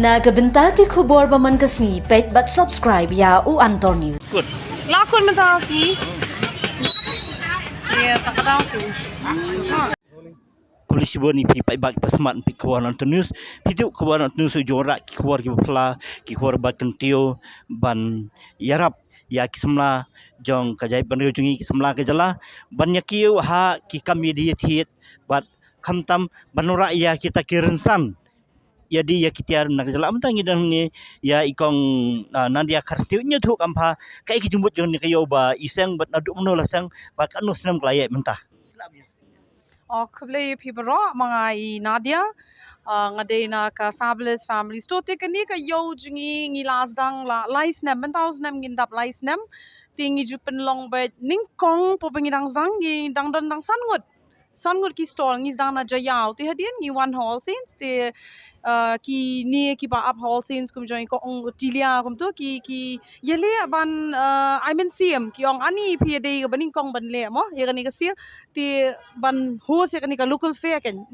Nagabenta ki khubor baman kasni pet but subscribe ya u Antonio. Good. Lakon mentasi. Ya, tak tahu tu. Polisi boni pi pai bak pasmat pi kawan nonton news. Pitu kawan nonton news jorak ki khawar ki pla ki khawar ba kentio ban yarap ya ki semla jong kajai ban jungi ki semla ke jala ban yakiu ha ki kami dia thiet bat khamtam banora ya kita kirensan jadi ya kitiar nak jala amtang idang ni ya ikong nandia karstiu nya thu kampa kai ki jumbut jong ni kayo ba iseng bat nadu mno lasang ba kanu senam klaya mentah. Keble people mga I Nadia. Ngade na ka fabulous family store te kani ka yo jungi ngi lasdang la lais nem mentaus nem ngindap lais nem tingi jupen long bet ningkong po pengidang zang ngi dang dan dang sangut ki stall ngi dang na jayao te hadian ngi one hall scenes te ki ni ki ba up hall scenes kum join ko ong tilia kum to ki yele ban I mean CM ki ong ani pi de ga baning kong ban le mo ye kani ka sil te ban host ye kani ka local fair ken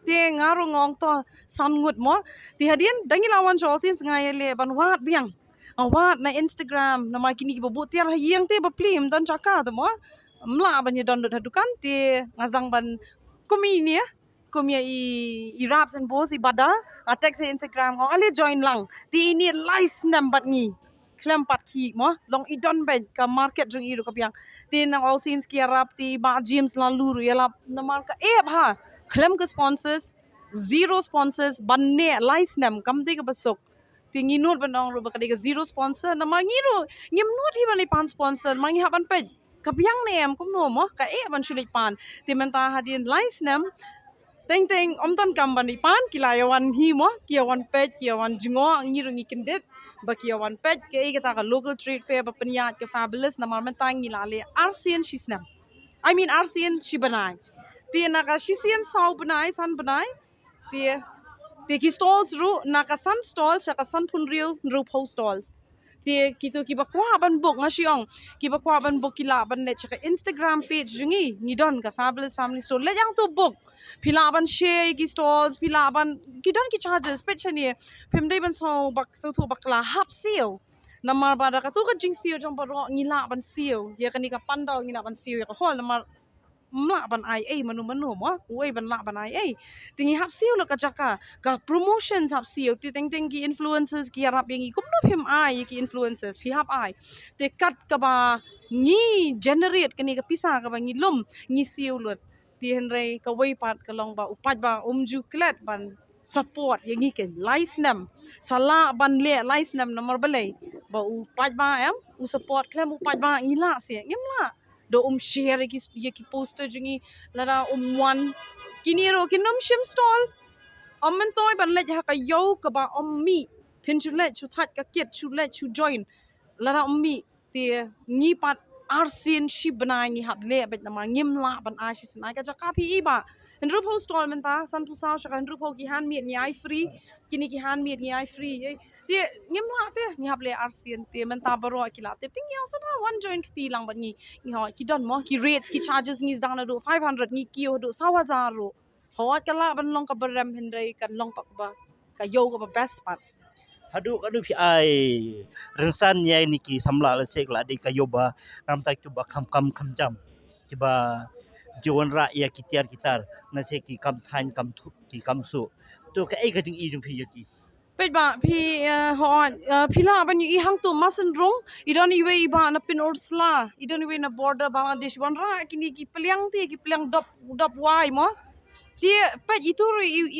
te ngaru ngong to sangut mo ti hadian dangi lawan hall scenes ngai le ban wat biang awat na Instagram na mai kini ki bo tiar yang te ba plim dan chaka to mo mla ban ye don hadukan te ngazang ban kumi ni kumia I raps and boss I bada attack sa Instagram ko ale join lang ti ini lies number ni klem pat ki mo long I don bed ka market jung I ro kapiang ti nang all scenes ki rap ti ba gyms lalu ru yala na marka ha klem ka sponsors zero sponsors banne lies nam kam te ka basok ti nginut banong ro ba ka zero sponsor na mangiru ngim nut hi ban pan sponsor mangi haban ped kapiang nem kum no mo ka ban sulit pan ti menta hadin lies nam Teng omtan kamban ipan kilayawan himo kiawan pet kiawan jingo ngirung ikindet ba kiawan pet ke kita ka local trade fair ba peniat ke fabulous na marmentang ngilale arsian shisnam I mean arsian shibanai ti naka shisian sau banai san banai ti ki stalls ru naka san stalls ka san punriu ru post stalls ti kito kiba kwa ban book ngasiong kiba kwa ban book kila ban le chaka Instagram page jungi ngidon ka fabulous family store le yang to book pila ban share ki stores pila ban kidon ki charges page ni pemdai ban so thu bakla hap seal namar bada ka tu ka jing seal jong baro ngila ban seal ya kani ka pandal ngila ban seal ya ka hol namar mla ban IA manu mo uai ban la ban IA tingi hap siu lo ka jaka ka promotions hap siu ti teng ki influencers ki harap yang ikum no phim ai ki influencers phi hap ai te kat ka ba ngi generate kani ka pisa ka ba ngi lum ngi siu lot ti henrei ka wai pat ka long ba upat ba umju klet ban support yang ngi ken licenam sala ban le licenam nomor balai ba upat ba em u support klem upat ba ngila se ngemla do share ki poster jungi lada one kiniro kinom shim stall men toy ban let ha ka yo ka ba mi pin chu let chu that ka kit chu let chu join lada mi ti ngi pat arsin shi bana ngi hab le bet na ma ngim la ban a shi snai ka ja ka pi ba Henry po stall menta san tu sao shaka Henry po ki han miet ngai free kini ki han miet ngai free ti ngim la te ngi hab le arsin ti menta baro ki la te ting yo so ba one joint ti lang ban ngi ho ki don mo ki rates ki charges ngi dang na do 500 ngi ki do 1000 ro ho ka la ban long ka baram Henry kan long pak ba ka yo ka ba best part Hadu pi ai rensan ya ini ki samla la sek la de kayoba nam tak tu ba kam jam kiba Joan ra ya kitiar kitar na se ki kam than kam thu ki kam su to ka ai ka ting I jung phi yaki pet ba phi phila ban I hang tu masan rong I don I we ba na pin orsla I don I we na border Bangladesh ban ra kini ki peliang dop wai mo ti pet itu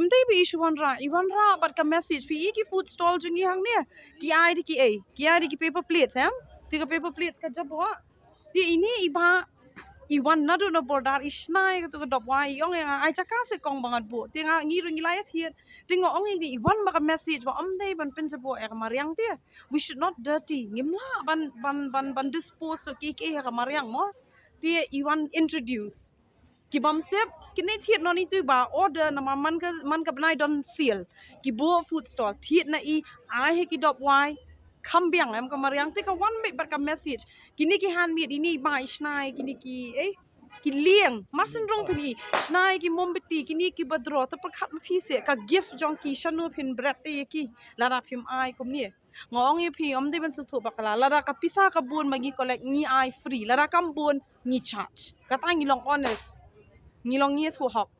imdai bi issue wan ra bat ka message phi ki food stall jungi hang ne ki ai di ki paper plates ti ka paper plates ka jabo ti ini iba Iwan na do na border isnai to dop wai ong ai chaka se kong bangat bo tinga ngi ring layat hiet tinga ong ni Iwan ba ka message ba dai ban pin jabo mariang ti we should not dirty ngimla ban dispose to ke mariang mo ti Iwan introduce ki bam tip kini thiet no ni tu ba order na man ka banai don seal ki bo food stall thiet na ai he ki dop wai kambiang ka mariang te ka one bit bat ka message kini ki han mi ini ba isnai kini ki ki liang marsin rong pini snai ki mombeti kini ki badro to perkhat ma phi se ka gift jong ki shanu phin bret te ki lara phim ai kum ni ngong ye phi om de ban su thu bakala lara ka pisa ka bun magi collect ni ai free lara kam bun ni charge kata ngi long honest ngi long ni thu hok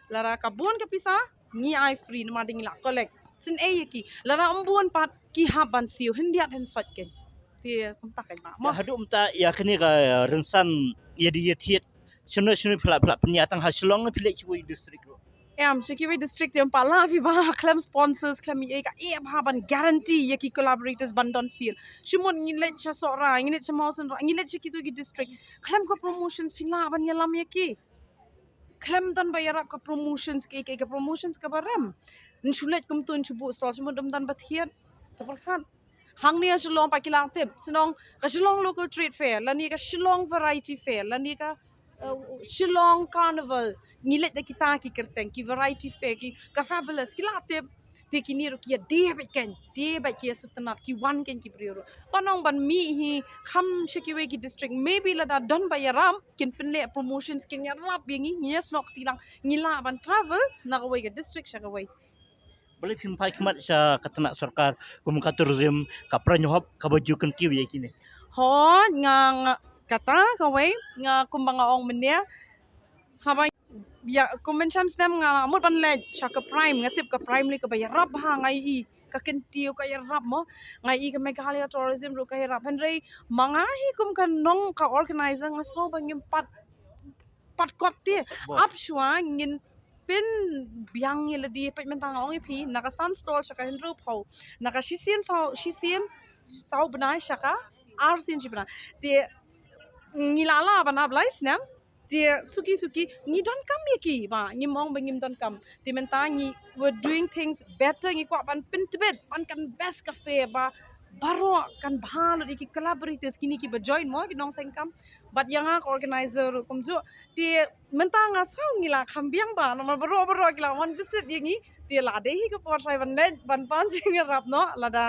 lara ka bun ka pisa ni ai free ma ding la collect sin e ye ki lara om bun pat ki ha ban siu hindiat hen sot ken ti kum tak ai ma hadu umta ya kini ka rensan ya di thiet shunu phala penyatang hasilong pilih chui district ro Shikiwi district yung pala vi ba claim sponsors claim ye ka e ba ban guarantee ye ki collaborators bandon seal shumon ngilet cha sora ngilet cha mausen ngilet cha kitu ki district claim ko promotions pila ban yalam ye ki claim dan bayarap ka promotions ke promotions ka baram nsulet kum tun chubu stol shumon dum dan bathiat taparkhan hang ni Shillong pa kilang tip sinong ka Shillong local trade fair lani ka Shillong variety fair lani ka Shillong carnival ngilet da kita ki kerteng ki variety fair ki ka fabulous ki latip ti kini ro ki de ba ki sutanat ki wan ken ki prioro panong ban mi hi kham shakiwe ki district maybe la da don ba yaram kin penle promotions kin ya rap yangi nyes nok tilang ngila ban travel na ka ka district shakawai boleh pimpai kemat sa katanak sarkar kumka tourism ka pranyohap ka baju kentiu ya kini ho nga kata kawai nga kumbanga ong menia haba ya convention stem nga amut ban le shaka prime nga tip ka prime li ka bayarap ha ngai i ka kentiu ka yarap mo ngai i ka Meghalaya tourism ru ka yarap henry mangahi kum ka nong ka organizer nga so bangim pat kot ti up shwa ngin pin biang yela di pe mentang ong pi naka sun store shaka henru pau naka shisian sau banai shaka arsin chibna ti ngilala bana blais nam ti suki ni don kam ye ki ba ni mong bangim don kam ti mentang ni we're doing things better ngi kwa pan pin tibet pan kan best cafe ba baro kan bhalo di ki collaborators kini ki ba join mo ki nong sengkam but yang ak organizer kumju ti mentang asau ngila khambiang ba no baro kila one visit yangi ti la de hi ko por sai ban le ban pan jing rap no la da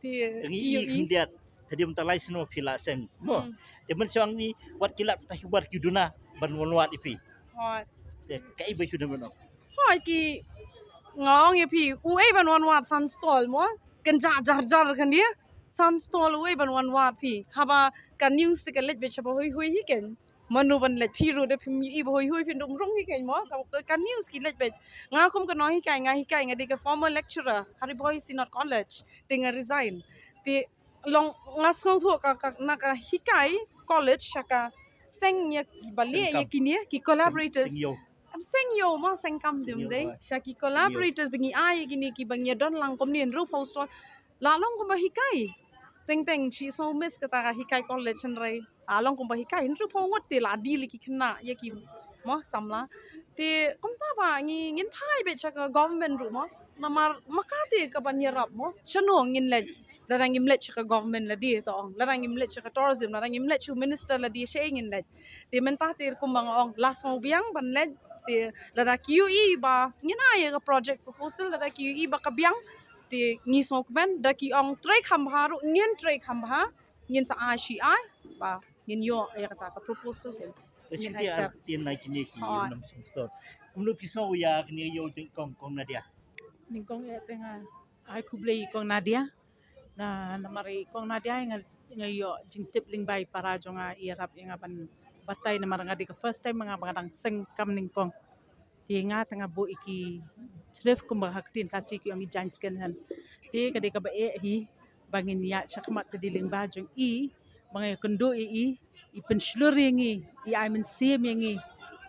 ti ngi kindiat tadi umta lai sino pila sen mo temen sang ni wat kilap ta hibar ki duna ban wonwat ipi hoi kai ba sudah meno hoi ki ngong ye pi u e ban one wat sun stall mo kan jar kan dia sun stall u e ban one wat pi haba kan news ka let be chaba hoi hi ken manu ban let pi ru de pi i hoi pi dum rong hi ken mo kan news ki let be nga kum ka no hi kai nga de ka former lecturer hari boy sinot college tinga resign ti long nga song thu ka na ka hikai college shaka seng ya bali ya kini ki collaborators am seng yo ma seng kam dum de shaki collaborators bingi ai gini ki bangya don lang kom ni ru post la long ko ba hikai teng she so miss kata ka hikai college an rai along ko ba hikai ru po wat te la di li ki khna ya ki mo samla te kom ta ba ngi ngin phai be chaka government ru mo namar makate ka ban yarap mo chano ngin le larang imlet chaka government la di to larang imlet chaka tourism larang imlet chu minister la di she ngin le te mentah te kumbang ong last mo biang ban le te lara QE ba ngina ya ka project proposal lara QE ba ka biang te ngi sok ben da ki ong trai kham ha ru ngin trai kham ha ngin sa ai ba ngin yo ya kata ka proposal ken ngin Siti accept tin na kini ki nam sungsor umlu pisau ya kini yo kong nadia Ningkong ya tengah ai kublei kong Nadia na namari kong Nadia ngayo jing tipling bay para jonga irap yang apan batay na maranga di ka first time mga bangadang seng kam ningkong ti nga tanga bu iki trip kumba haktin kasi ki ang giant scan han ti kadi ka ba hi bangin ya chakmat kadiling ba jong mga kundo i penslur yangi I mean sim yangi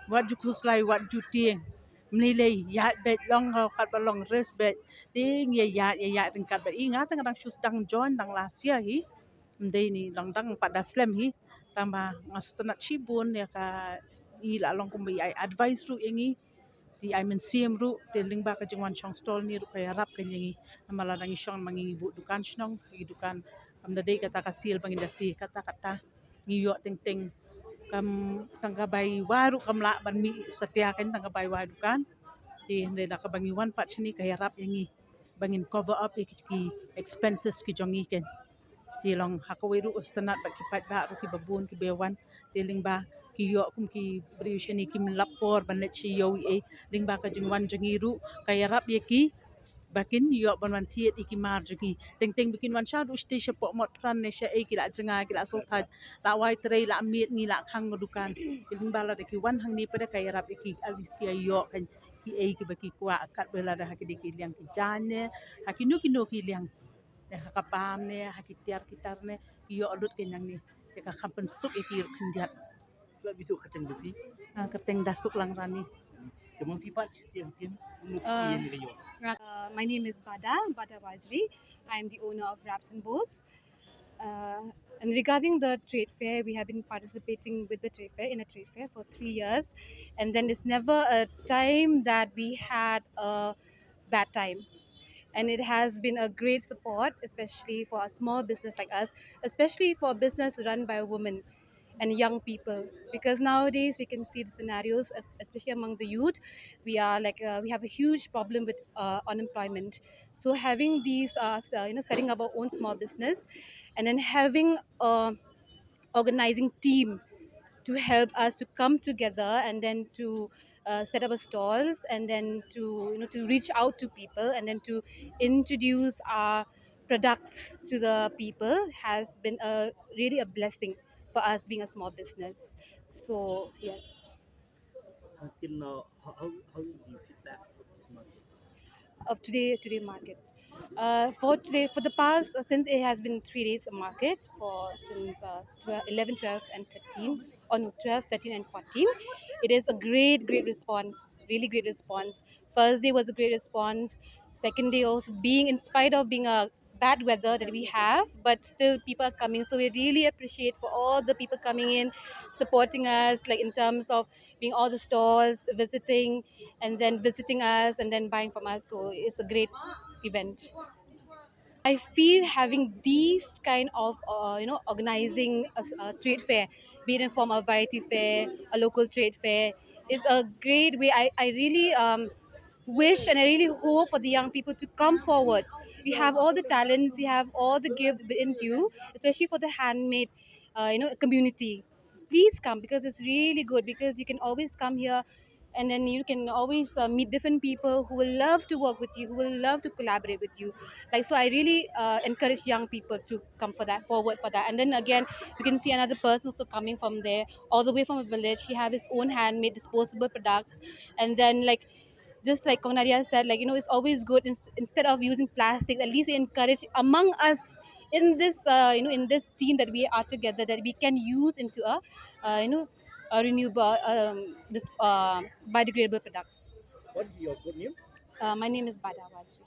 wat ju kuslai wat ju tieng menilai ya bet long kat balong res bet ting ya tingkat bet ingat tang shoes dang join dang last year hi mdei ni lang dang pada slam hi tamba ngastuna chibun ya ka la long kumbi I advice ru yangi di I mean ru teling ba ka jingwan chong stall ni ru kaya rap kan yangi amala dang isong mangi bu dukan snong dukan amdei kata kasil pang industri kata ngiyo ting kam tanggabay waru kam la ban mi setiakan tanggabay waru kan di hindi na kabangiwan pat siya ni kahirap yangi bangin cover up ki expenses ki jongi ken di long hakaway ru ustanat ba ki pat ba ru ki babun ki bewan tiling ba ki yo kum ki briushani kim lapor banet chi yo ling ba ka jingwan jingiru kaya rap ye ki bakin yo ban wan thiet iki mar jingi teng bikin wan sha du sti she po mot tran ne she ki la jinga ki la so thaj la wai trei la miet ngi la khang dukan ling ba la de ki wan hang ni pada kaya rap iki alis ki yo kan ki ki baki kwa kat bela da hakidi ki liang ki jane hakinu kino ki liang hakapam ne hakitiar kitar ne yo alut kenyang ni ka kampen sup iki khendiat Sebab itu keteng dupi. keteng dasuk lang rani Kemang pipat setiap tim untuk Uh, yang kayo. My name is Bada Wajri. I am the owner of Wraps and Bows. And regarding the trade fair, we have been participating with the trade fair in a trade fair for 3 years, and then it's never a time that we had a bad time. And it has been a great support, especially for a small business like us, especially for a business run by a woman and young people, because nowadays we can see the scenarios, especially among the youth. We are we have a huge problem with unemployment. So having these setting up our own small business, and then having a organizing team to help us to come together, and then to set up a stalls, and then to reach out to people, and then to introduce our products to the people, has been really a blessing for us being a small business. So yes. Mungkin how do you feedback of this market? Of today market. For the past, since it has been 3 days of market, for since 12, 11, 12 and 13, on 12, 13 and 14, it is a great response, really great response. First day was a great response. Second day also, being in spite of being a bad weather that we have, but still people are coming, so we really appreciate for all the people coming in, supporting us, like in terms of being all the stores visiting, and then visiting us, and then buying from us. So it's a great event. I feel having these kind of organizing a trade fair, be it in form of variety fair, a local trade fair, is a great way. I really wish and I really hope for the young people to come forward. You have all the talents, you have all the gift within you, especially for the handmade, community. Please come, because it's really good, because you can always come here, and then you can always meet different people who will love to work with you, who will love to collaborate with you. Like, so I really encourage young people to come forward for that. And then again, you can see another person also coming from there, all the way from a village. He have his own handmade disposable products, and then just like Kong Nadia said, it's always good, instead of using plastic, at least we encourage among us in this, in this team that we are together, that we can use into a renewable, this biodegradable products. What is your good name? My name is Bada Wajri.